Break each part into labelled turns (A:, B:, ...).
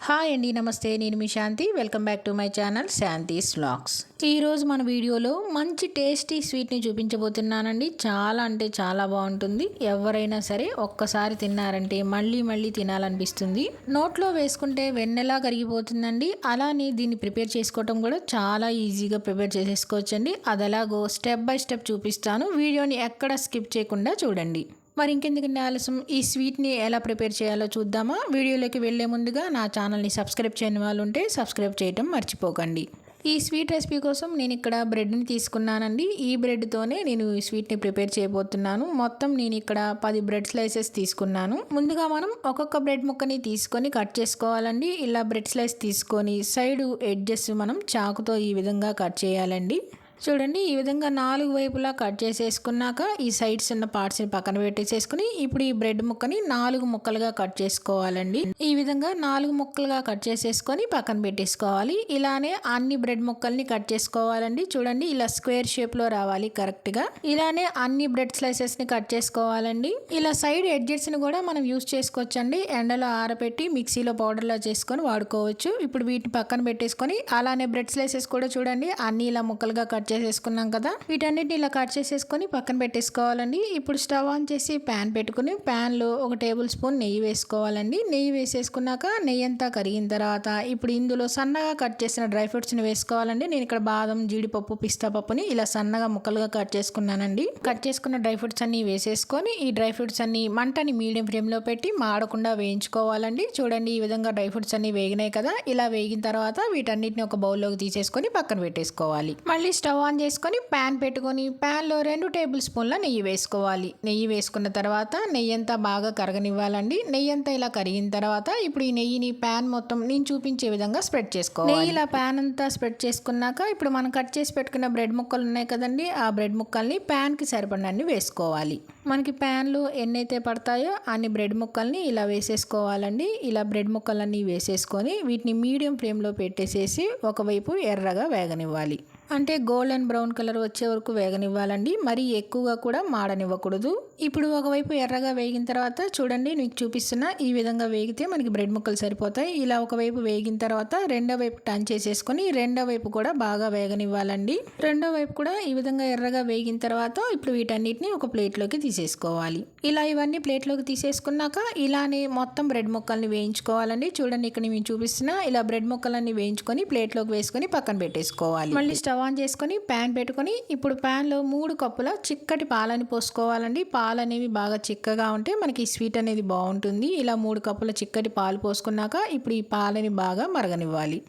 A: Hi అండి, నమస్తే. నేను మీ Shanti. Welcome back to my channel Shanti's vlogs. ఈరోజు మన వీడియోలో మంచి టేస్టీ స్వీట్ని చూపించబోతున్నానండి. చాలా అంటే చాలా బాగుంటుంది. ఎవరైనా సరే ఒక్కసారి తిన్నారంటే మళ్ళీ మళ్ళీ తినాలనిపిస్తుంది. నోట్లో వేసుకుంటే వెన్నెలా కరిగిపోతుందండి. అలానే దీన్ని ప్రిపేర్ చేసుకోవటం కూడా చాలా ఈజీగా ప్రిపేర్ చేసేసుకోవచ్చండి. అది ఎలాగో స్టెప్ బై స్టెప్ చూపిస్తాను. వీడియోని ఎక్కడ స్కిప్ చేయకుండా చూడండి. మరి ఇంకెందుకంటే ఆలస్యం, ఈ స్వీట్ని ఎలా ప్రిపేర్ చేయాలో చూద్దామా? వీడియోలోకి వెళ్ళే ముందుగా నా ఛానల్ని సబ్స్క్రైబ్ చేయని వాళ్ళు ఉంటే సబ్స్క్రైబ్ చేయటం మర్చిపోకండి. ఈ స్వీట్ రెసిపీ కోసం నేను ఇక్కడ బ్రెడ్ని తీసుకున్నానండి. ఈ బ్రెడ్తోనే నేను ఈ స్వీట్ని ప్రిపేర్ చేయబోతున్నాను. మొత్తం నేను ఇక్కడ 10 బ్రెడ్ స్లైసెస్ తీసుకున్నాను. ముందుగా మనం ఒక్కొక్క బ్రెడ్ ముక్కని తీసుకొని కట్ చేసుకోవాలండి. ఇలా బ్రెడ్ స్లైస్ తీసుకొని సైడ్ ఎడ్జెస్ మనం చాకుతో ఈ విధంగా కట్ చేయాలండి. చూడండి, ఈ విధంగా 4 వైపులా కట్ చేసేసుకున్నాక ఈ సైడ్స్ ఉన్న పార్ట్స్ని పక్కన పెట్టేసేసుకుని ఇప్పుడు ఈ బ్రెడ్ ముక్కని 4 ముక్కలుగా కట్ చేసుకోవాలండి. ఈ విధంగా 4 ముక్కలుగా కట్ చేసేసుకొని పక్కన పెట్టేసుకోవాలి. ఇలానే అన్ని బ్రెడ్ ముక్కల్ని కట్ చేసుకోవాలండి. చూడండి, ఇలా స్క్వేర్ షేప్లో రావాలి కరెక్ట్గా. ఇలానే అన్ని బ్రెడ్ స్లైసెస్ని కట్ చేసుకోవాలండి. ఇలా సైడ్ ఎడ్జెస్ని కూడా మనం యూస్ చేసుకోవచ్చండి. ఎండలో ఆరబెట్టి మిక్సీలో పౌడర్లా చేసుకొని వాడుకోవచ్చు. ఇప్పుడు వీటిని పక్కన పెట్టేసుకొని అలానే బ్రెడ్ స్లైసెస్ కూడా చూడండి అన్ని ఇలా ముక్కలుగా కట్ చేసేసుకున్నాం కదా. వీటన్నిటిని ఇలా కట్ చేసేసుకొని పక్కన పెట్టేసుకోవాలండి. ఇప్పుడు స్టవ్ ఆన్ చేసి ప్యాన్ పెట్టుకుని ప్యాన్లో 1 టేబుల్ స్పూన్ నెయ్యి వేసుకోవాలండి. నెయ్యి వేసేసుకున్నాక నెయ్యి అంతా కరిగిన తర్వాత ఇప్పుడు ఇందులో సన్నగా కట్ చేసిన డ్రై ఫ్రూట్స్ని వేసుకోవాలండి. నేను ఇక్కడ బాదం, జీడిపప్పు, పిస్తా పప్పుని ఇలా సన్నగా ముక్కలుగా కట్ చేసుకున్నానండి. కట్ చేసుకున్న డ్రై ఫ్రూట్స్ అన్ని వేసేసుకొని ఈ డ్రై ఫ్రూట్స్ అన్ని మంటని మీడియం ఫ్లేమ్లో పెట్టి మాడకుండా వేయించుకోవాలండి. చూడండి, ఈ విధంగా డ్రై ఫ్రూట్స్ అన్ని వేగినాయి కదా. ఇలా వేగిన తర్వాత వీటన్నిటిని ఒక బౌల్లోకి తీసేసుకొని పక్కన పెట్టేసుకోవాలి. మళ్ళీ స్టవ్ ఆన్ చేసుకొని ప్యాన్ పెట్టుకొని ప్యాన్లో 2 టేబుల్ స్పూన్ల నెయ్యి వేసుకోవాలి. నెయ్యి వేసుకున్న తర్వాత నెయ్యి అంతా బాగా కరగనివ్వాలండి. నెయ్యి అంతా ఇలా కరిగిన తర్వాత ఇప్పుడు ఈ నెయ్యిని ప్యాన్ మొత్తం నేను చూపించే విధంగా స్ప్రెడ్ చేసుకోవాలి. నెయ్యి ఇలా ప్యాన్ అంతా స్ప్రెడ్ చేసుకున్నాక ఇప్పుడు మనం కట్ చేసి పెట్టుకున్న బ్రెడ్ ముక్కలు ఉన్నాయి కదండి, ఆ బ్రెడ్ ముక్కల్ని ప్యాన్కి సరిపడినన్ని వేసుకోవాలి. మనకి ప్యాన్లో ఎన్నైతే పడతాయో అన్ని బ్రెడ్ ముక్కల్ని ఇలా వేసేసుకోవాలండి. ఇలా బ్రెడ్ ముక్కలన్నీ వేసేసుకొని వీటిని మీడియం ఫ్లేమ్లో పెట్టేసేసి ఒకవైపు ఎర్రగా వేగనివ్వాలి. అంటే గోల్డెన్ బ్రౌన్ కలర్ వచ్చే వరకు వేగనివ్వాలండి. మరీ ఎక్కువగా కూడా మాడనివ్వకూడదు. ఇప్పుడు ఒకవైపు ఎర్రగా వేగిన తర్వాత చూడండి, మీకు చూపిస్తున్న ఈ విధంగా వేగితే మనకి బ్రెడ్ ముక్కలు సరిపోతాయి. ఇలా ఒకవైపు వేగిన తర్వాత రెండో వైపు టర్న్ చేసేసుకొని రెండో వైపు కూడా బాగా వేగనివ్వాలండి. రెండో వైపు కూడా ఈ విధంగా ఎర్రగా వేగిన తర్వాత ఇప్పుడు వీటన్నిటిని ఒక ప్లేట్లోకి తీసేసుకోవాలి. ఇలా ఇవన్నీ ప్లేట్లోకి తీసేసుకున్నాక ఇలానే మొత్తం బ్రెడ్ ముక్కల్ని వేయించుకోవాలండి. చూడండి, ఇక్కడ నేను చూపిస్తున్న ఇలా బ్రెడ్ ముక్కలన్నీ వేయించుకొని ప్లేట్లోకి వేసుకొని పక్కన పెట్టేసుకోవాలి. మళ్ళీ స్టవ్ ఆన్ చేసుకొని ప్యాన్ పెట్టుకొని ఇప్పుడు ప్యాన్లో 3 కప్పుల చిక్కటి పాలని పోసుకోవాలండి. పాలు అనేవి బాగా చిక్కగా ఉంటే మనకి స్వీట్ అనేది బాగుంటుంది. ఇలా 3 కప్పుల చిక్కటి పాలు పోసుకున్నాక ఇప్పుడు ఈ పాలని బాగా మరగనివ్వాలి.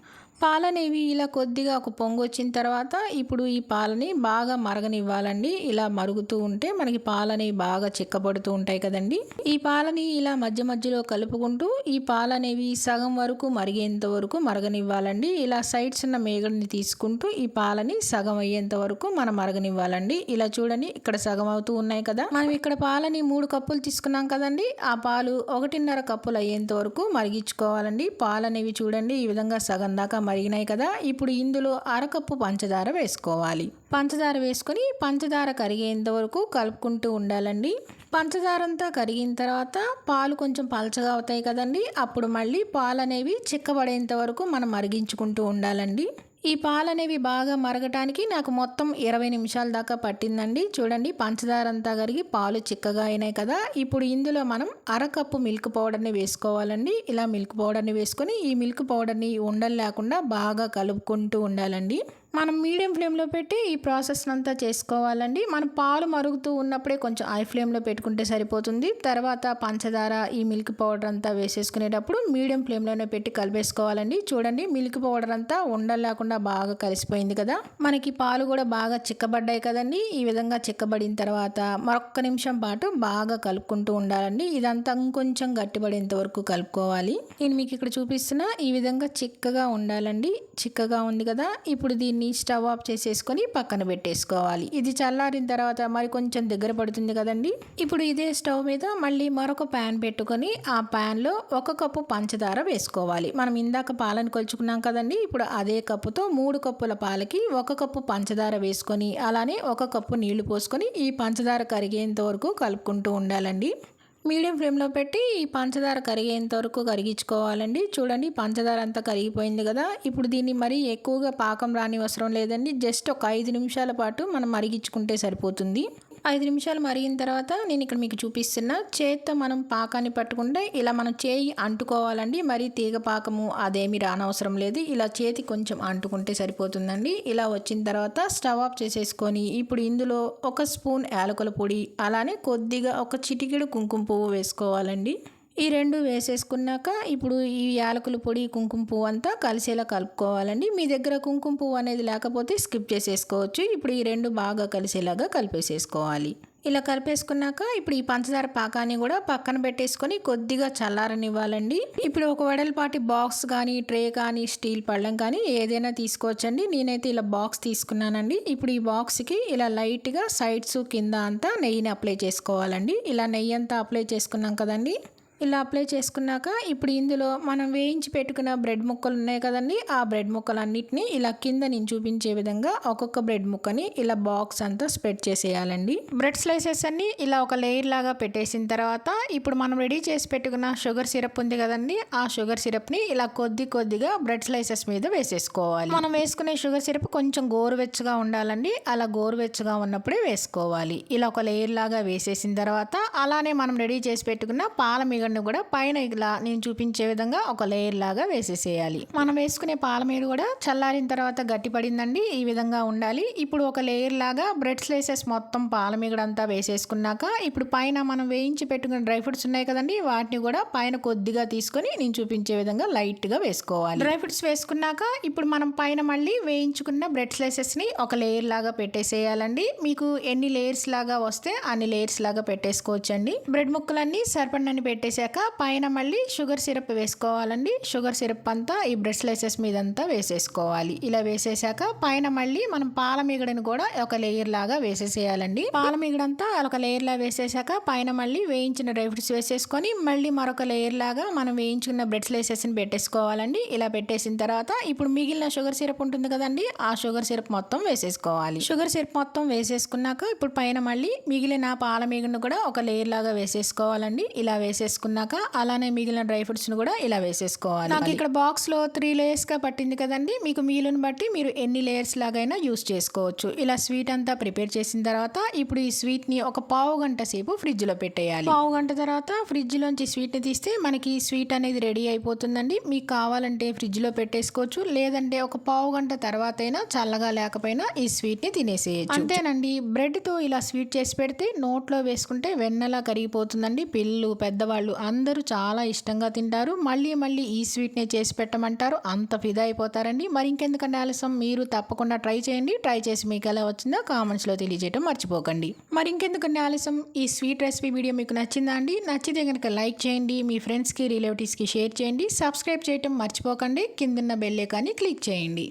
A: పాలనేవి ఇలా కొద్దిగా ఒక పొంగు వచ్చిన తర్వాత ఇప్పుడు ఈ పాలని బాగా మరగనివ్వాలండి. ఇలా మరుగుతూ ఉంటే మనకి పాలనేవి బాగా చిక్కబడుతూ ఉంటాయి కదండి. ఈ పాలని ఇలా మధ్య మధ్యలో కలుపుకుంటూ ఈ పాలనేవి సగం వరకు మరిగేంత వరకు మరగనివ్వాలండి. ఇలా సైడ్స్ ఉన్న మేగడని తీసుకుంటూ ఈ పాలని సగం అయ్యేంత వరకు మనం మరగనివ్వాలండి. ఇలా చూడండి, ఇక్కడ సగం అవుతూ ఉన్నాయి కదా. మనం ఇక్కడ పాలని 3 కప్పులు తీసుకున్నాం కదండి, ఆ పాలు 1.5 కప్పులు అయ్యేంత వరకు మరిగించుకోవాలండి. పాలు అనేవి చూడండి ఈ విధంగా సగం దాకా మరిగినాయి కదా. ఇప్పుడు ఇందులో 1/2 కప్పు పంచదార వేసుకోవాలి. పంచదార వేసుకొని పంచదార కరిగేంత వరకు కలుపుకుంటూ ఉండాలండి. పంచదార అంతా కరిగిన తర్వాత పాలు కొంచెం పలచగా అవుతాయి కదండి, అప్పుడు మళ్ళీ పాలు అనేవి చిక్కబడేంత వరకు మనం మరిగించుకుంటూ ఉండాలండి. ఈ పాలు అనేవి బాగా మరగటానికి నాకు మొత్తం 20 నిమిషాల దాకా పట్టిందండి. చూడండి, పంచదార అంతా కరిగి పాలు చిక్కగా అయినాయి కదా. ఇప్పుడు ఇందులో మనం 1/2 కప్పు మిల్క్ పౌడర్ని వేసుకోవాలండి. ఇలా మిల్క్ పౌడర్ని వేసుకొని ఈ మిల్క్ పౌడర్ని ఉండలు లేకుండా బాగా కలుపుకుంటూ ఉండాలండి. మనం మీడియం ఫ్లేమ్లో పెట్టి ఈ ప్రాసెస్ అంతా చేసుకోవాలండి. మనం పాలు మరుగుతూ ఉన్నప్పుడే కొంచెం హై ఫ్లేమ్లో పెట్టుకుంటే సరిపోతుంది. తర్వాత పంచదార, ఈ మిల్క్ పౌడర్ అంతా వేసేసుకునేటప్పుడు మీడియం ఫ్లేమ్లోనే పెట్టి కలిపేసుకోవాలండి. చూడండి, మిల్క్ పౌడర్ అంతా ఉండలు లేకుండా బాగా కలిసిపోయింది కదా. మనకి పాలు కూడా బాగా చిక్కబడ్డాయి కదండి. ఈ విధంగా చిక్కబడిన తర్వాత మరొక్క నిమిషం పాటు బాగా కలుపుకుంటూ ఉండాలండి. ఇదంతా ఇంకొంచెం గట్టిపడేంత వరకు కలుపుకోవాలి. నేను మీకు ఇక్కడ చూపిస్తున్న ఈ విధంగా చిక్కగా ఉండాలండి. చిక్కగా ఉంది కదా. ఇప్పుడు దీన్ని స్టవ్ ఆఫ్ చేసేసుకొని పక్కన పెట్టేసుకోవాలి. ఇది చల్లారిన తర్వాత మరి కొంచెం దగ్గర పడుతుంది కదండి. ఇప్పుడు ఇదే స్టవ్ మీద మళ్ళీ మరొక ప్యాన్ పెట్టుకొని ఆ ప్యాన్లో 1 కప్పు పంచదార వేసుకోవాలి. మనం ఇందాక పాలను కొలుచుకున్నాం కదండి, ఇప్పుడు అదే కప్పుతో 3 కప్పుల పాలకి 1 కప్పు పంచదార వేసుకొని అలానే 1 కప్పు నీళ్లు పోసుకొని ఈ పంచదార కరిగేంత వరకు కలుపుకుంటూ ఉండాలండి. మీడియం ఫ్లేమ్లో పెట్టి ఈ పంచదార కరిగేంత వరకు కరిగించుకోవాలండి. చూడండి పంచదార అంతా కరిగిపోయింది కదా. ఇప్పుడు దీన్ని మరీ ఎక్కువగా పాకం రానివసరం లేదండి. జస్ట్ ఒక 5 నిమిషాల పాటు మనం మరిగించుకుంటే సరిపోతుంది. 5 నిమిషాలు మరిగిన తర్వాత నేను ఇక్కడ మీకు చూపిస్తున్నా చేత్తో మనం పాకాన్ని పట్టుకుంటే ఇలా మనం చేయి అంటుకోవాలండి. మరి తీగ పాకము అదేమి రానవసరం లేదు. ఇలా చేతి కొంచెం అంటుకుంటే సరిపోతుందండి. ఇలా వచ్చిన తర్వాత స్టవ్ ఆఫ్ చేసేసుకొని ఇప్పుడు ఇందులో 1 స్పూన్ యాలకుల పొడి, అలానే కొద్దిగా ఒక చిటికెడు కుంకుమ పువ్వు వేసుకోవాలండి. ఈ 2 వేసేసుకున్నాక ఇప్పుడు ఈ యాలకుల పొడి, కుంకుమ పువ్వు అంతా కలిసేలా కలుపుకోవాలండి. మీ దగ్గర కుంకుమ పువ్వు అనేది లేకపోతే స్కిప్ చేసేసుకోవచ్చు. ఇప్పుడు ఈ 2 బాగా కలిసేలాగా కలిపేసేసుకోవాలి. ఇలా కలిపేసుకున్నాక ఇప్పుడు ఈ పంచదార పాకాన్ని కూడా పక్కన పెట్టేసుకొని కొద్దిగా చల్లారనివ్వాలండి. ఇప్పుడు ఒక వెడల్పాటి బాక్స్ కానీ, ట్రే కానీ, స్టీల్ పళ్ళెం కానీ ఏదైనా తీసుకోవచ్చండి. నేనైతే ఇలా బాక్స్ తీసుకున్నానండి. ఇప్పుడు ఈ బాక్స్కి ఇలా లైట్గా సైడ్స్ కింద అంతా నెయ్యిని అప్లై చేసుకోవాలండి. ఇలా నెయ్యి అంతా అప్లై చేసుకున్నాం కదండి. ఇలా అప్లై చేసుకున్నాక ఇప్పుడు ఇందులో మనం వేయించి పెట్టుకున్న బ్రెడ్ ముక్కలు ఉన్నాయి కదండి. ఆ బ్రెడ్ ముక్కలన్నిటినీ ఇలా కింద నేను చూపించే విధంగా ఒక్కొక్క బ్రెడ్ ముక్కని ఇలా బాక్స్ అంతా స్ప్రెడ్ చేసేయాలండి. బ్రెడ్ స్లైసెస్ అన్ని ఇలా ఒక లేయర్ లాగా పెట్టేసిన తర్వాత ఇప్పుడు మనం రెడీ చేసి పెట్టుకున్న షుగర్ సిరప్ ఉంది కదండి. ఆ షుగర్ సిరప్ని ఇలా కొద్దిగా బ్రెడ్ స్లైసెస్ మీద వేసేసుకోవాలి. మనం వేసుకునే షుగర్ సిరప్ కొంచెం గోరువెచ్చగా ఉండాలండి. అలా గోరువెచ్చగా ఉన్నప్పుడే వేసుకోవాలి. ఇలా ఒక లేయర్ లాగా వేసేసిన తర్వాత అలానే మనం రెడీ చేసి పెట్టుకున్న పాల కూడా పైన ఇలా నేను చూపించే విధంగా ఒక లేయర్ లాగా వేసేసేయాలి. మనం వేసుకునే పాలమీగడ కూడా చల్లారిన తర్వాత గట్టిపడిందండి. ఈ విధంగా ఉండాలి. ఇప్పుడు ఒక లేయర్ లాగా బ్రెడ్ స్లైసెస్ మొత్తం పాలమీగడ అంతా వేసేసుకున్నాక ఇప్పుడు పైన మనం వేయించి పెట్టుకున్న డ్రై ఫ్రూట్స్ ఉన్నాయి కదండి. వాటిని కూడా పైన కొద్దిగా తీసుకొని నేను చూపించే విధంగా లైట్ గా వేసుకోవాలి. డ్రై ఫ్రూట్స్ వేసుకున్నాక ఇప్పుడు మనం పైన మళ్ళీ వేయించుకున్న బ్రెడ్ స్లైసెస్ ని ఒక లేయర్ లాగా పెట్టేసేయాలండి. మీకు ఎన్ని లేయర్స్ లాగా వస్తే అన్ని లేయర్స్ లాగా పెట్టేసుకోవచ్చండి. బ్రెడ్ ముక్కలన్నీ సరిపడినన్ని పెట్టేసాక పైన మళ్ళీ షుగర్ సిరప్ వేసుకోవాలండి. షుగర్ సిరప్ అంతా ఈ బ్రెడ్ స్లైసెస్ మీద అంతా వేసేసుకోవాలి. ఇలా వేసేసాక పైన మళ్ళీ మనం పాల మీగడని కూడా ఒక లేయర్ లాగా వేసేసేయాలండి. పాల మీగడంతా ఒక లేయర్ లా వేసేసాక పైన మళ్ళీ వేయించిన డ్రై ఫ్రూట్స్ వేసేసుకొని మళ్ళీ మరొక లేయర్ లాగా మనం వేయించుకున్న బ్రెడ్ స్లైసెస్ ని పెట్టేసుకోవాలండి. ఇలా పెట్టేసిన తర్వాత ఇప్పుడు మిగిలిన షుగర్ సిరప్ ఉంటుంది కదండి. ఆ షుగర్ సిరప్ మొత్తం వేసేసుకోవాలి. షుగర్ సిరప్ మొత్తం వేసేసుకున్నాక ఇప్పుడు పైన మళ్ళీ మిగిలిన పాల మీగడను కూడా ఒక లేయర్ లాగా వేసేసుకోవాలండి. ఇలా వేసేసుకున్నాక అలానే మిగిలిన డ్రై ఫ్రూట్స్ ను కూడా ఇలా వేసేసుకోవాలి. నాకు ఇక్కడ బాక్స్ లో 3 లేయర్స్ గా పట్టింది కదండి. మీకు మీలుని బట్టి మీరు ఎన్ని లేయర్స్ లాగైనా యూస్ చేసుకోవచ్చు. ఇలా స్వీట్ అంతా ప్రిపేర్ చేసిన తర్వాత ఇప్పుడు ఈ స్వీట్ ని ఒక పావు గంట సేపు ఫ్రిడ్జ్ లో పెట్టేయాలి. పావు గంట తర్వాత ఫ్రిడ్జ్ లోంచి స్వీట్ ని తీస్తే మనకి స్వీట్ అనేది రెడీ అయిపోతుందండి. మీకు కావాలంటే ఫ్రిడ్జ్ లో పెట్టేసుకోవచ్చు. లేదంటే ఒక పావు గంట తర్వాత అయినా చల్లగా లేకపోయినా ఈ స్వీట్ ని తినేసేయచ్చు. అంతేనండి. బ్రెడ్ తో ఇలా స్వీట్ చేసి పెడితే నోట్లో వేసుకుంటే వెన్నలా కరిగిపోతుందండి. పిల్లలు, పెద్దవాళ్ళు అందరూ చాలా ఇష్టంగా తింటారు. మళ్ళీ ఈ స్వీట్నే చేసి పెట్టమంటారు. అంత ఫిదా అయిపోతారండి. మరి ఇంకెందుకంటే ఆలస్యం, మీరు తప్పకుండా ట్రై చేయండి. ట్రై చేసి మీకు ఎలా వచ్చిందో కామెంట్స్లో తెలియజేయడం మర్చిపోకండి. మరి ఇంకెందుకంటే ఆలస్యం, ఈ స్వీట్ రెసిపీ వీడియో మీకు నచ్చిందా అండి? నచ్చితే కనుక లైక్ చేయండి. మీ ఫ్రెండ్స్కి, రిలేటివ్స్కి షేర్ చేయండి. సబ్స్క్రైబ్ చేయడం మర్చిపోకండి. కిందన్న బెల్ ఐకాన్ని క్లిక్ చేయండి.